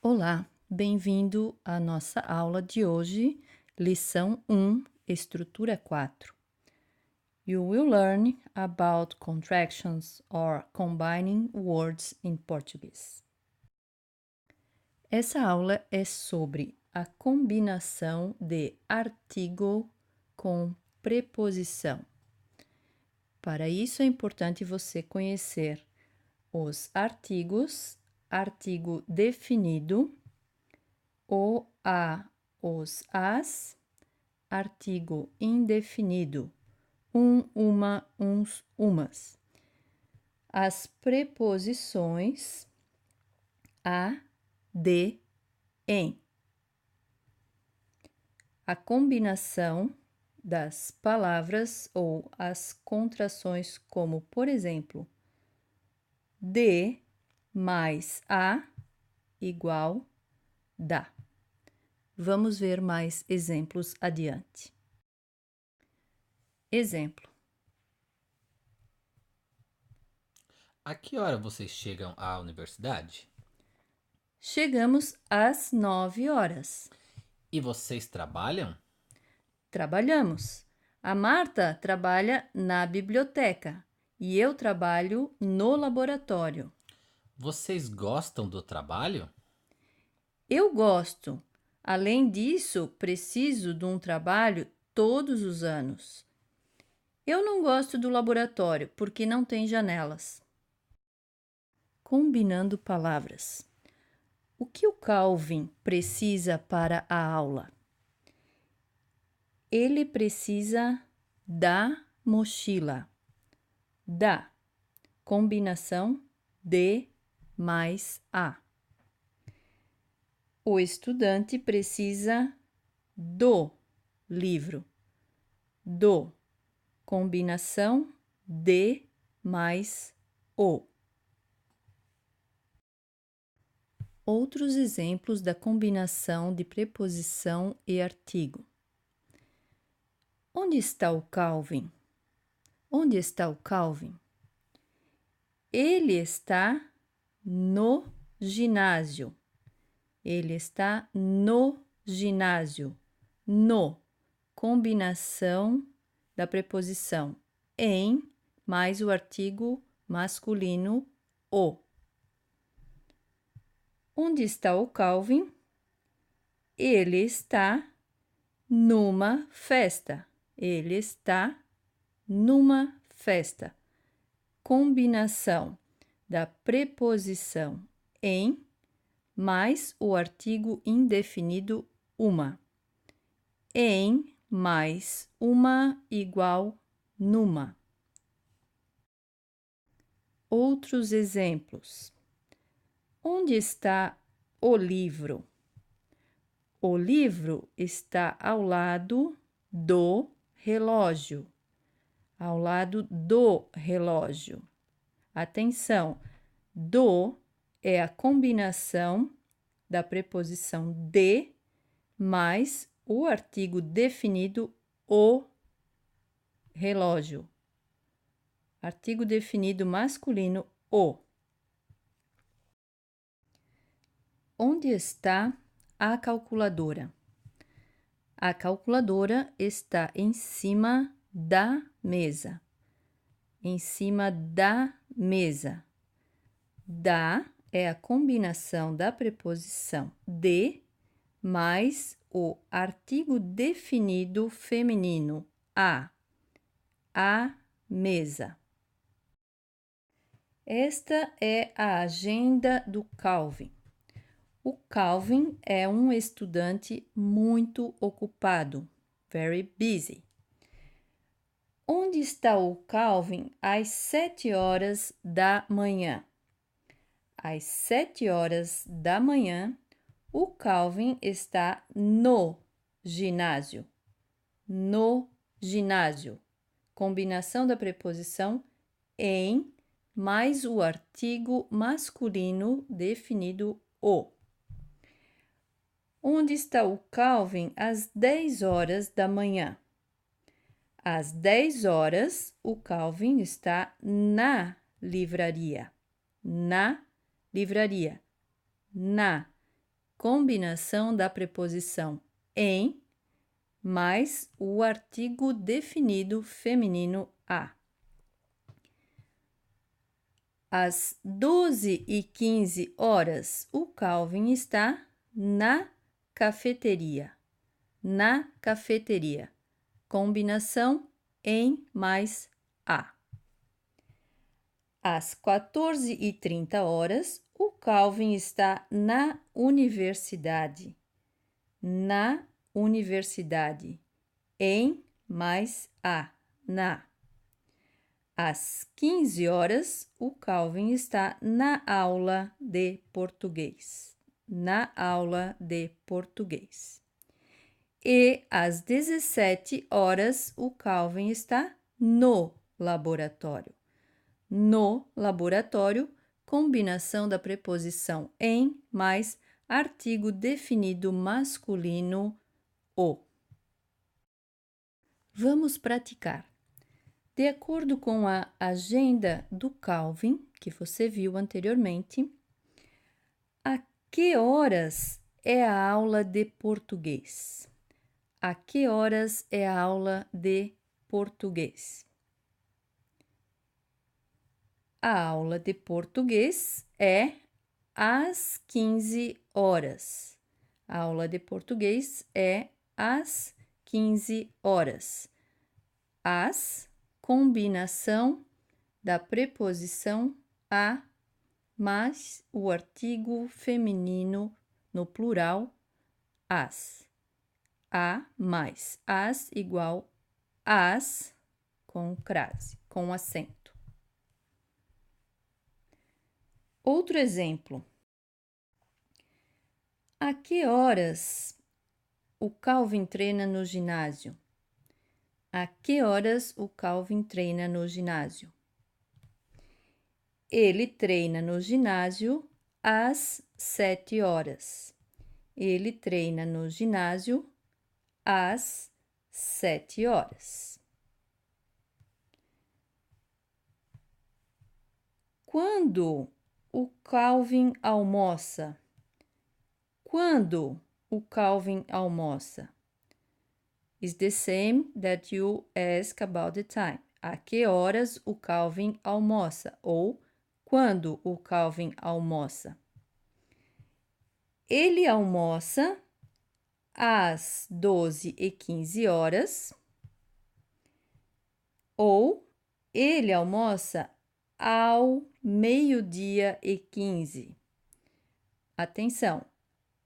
Olá, bem-vindo à nossa aula de hoje, lição 1, estrutura 4. You will learn about contractions or combining words in Portuguese. Essa aula é sobre a combinação de artigo com preposição. Para isso é importante você conhecer os artigos, artigo definido, o a, os as, artigo indefinido, uma, uns, umas. As preposições a, de, em. A combinação das palavras ou as contrações, como, por exemplo, de mais a igual dá. Vamos ver mais exemplos adiante. Exemplo: A que hora vocês chegam à universidade? chegamos às 9 horas. E vocês trabalham? Trabalhamos. A Marta trabalha na biblioteca e eu trabalho no laboratório. Vocês gostam do trabalho? Eu gosto. Além disso, preciso de um trabalho todos os anos. Eu não gosto do laboratório porque não tem janelas. Combinando palavras. O que o Calvin precisa para a aula? Ele precisa da mochila. Da, combinação de mais a. O estudante precisa do livro. Do, combinação de mais o. Outros exemplos da combinação de preposição e artigo. Onde está o Calvin? Onde está o Calvin? Ele está no ginásio. Ele está no ginásio. No, combinação da preposição em mais o artigo masculino o. Onde está o Calvin? Ele está numa festa. Ele está numa festa. Combinação da preposição em mais o artigo indefinido uma. Em mais uma igual numa. Outros exemplos. Onde está o livro? O livro está ao lado do relógio. Ao lado do relógio. Atenção, do é a combinação da preposição de mais o artigo definido o relógio. Artigo definido masculino o. Onde está a calculadora? A calculadora está em cima da mesa. Em cima da mesa. Da é a combinação da preposição de mais o artigo definido feminino a mesa. Esta é a agenda do Calvin. O Calvin é um estudante muito ocupado, very busy. Onde está o Calvin às 7 horas da manhã? Às 7 horas da manhã, o Calvin está no ginásio. No ginásio. Combinação da preposição em mais o artigo masculino definido o. Onde está o Calvin às 10 horas da manhã? Às 10 horas, o Calvin está na livraria. Na livraria. Na, combinação da preposição em mais o artigo definido feminino a. Às 12h15, o Calvin está na cafeteria. Na cafeteria. Combinação em mais a. Às 14h30, o Calvin está na universidade. Na universidade. Em mais a. Na. Às 15h, o Calvin está na aula de português. Na aula de português. E às 17h, o Calvin está no laboratório. No laboratório, combinação da preposição em mais artigo definido masculino o. Vamos praticar. De acordo com a agenda do Calvin, que você viu anteriormente, a que horas é a aula de português? A que horas é a aula de português? A aula de português é às 15h. A aula de português é às 15h. Às, combinação da preposição a mais o artigo feminino no plural, as. A mais as igual as com crase, com acento. Outro exemplo. A que horas o Calvin treina no ginásio? A que horas o Calvin treina no ginásio? Ele treina no ginásio às 7h. Ele treina no ginásio às 7h. Quando o Calvin almoça? Quando o Calvin almoça? Is the same that you ask about the time. A que horas o Calvin almoça? Ou quando o Calvin almoça? Ele almoça às 12h15 ou ele almoça ao 12h15. Atenção,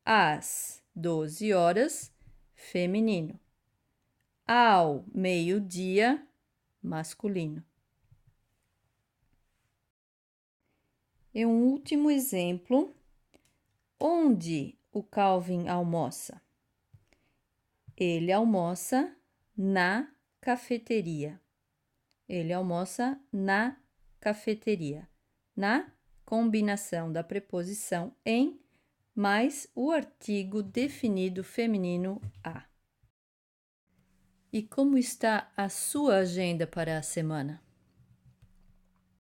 às 12h, feminino. Ao meio-dia, masculino. E um último exemplo. Onde o Calvin almoça? Ele almoça na cafeteria. Ele almoça na cafeteria. Na combinação da preposição em mais o artigo definido feminino a. E como está a sua agenda para a semana?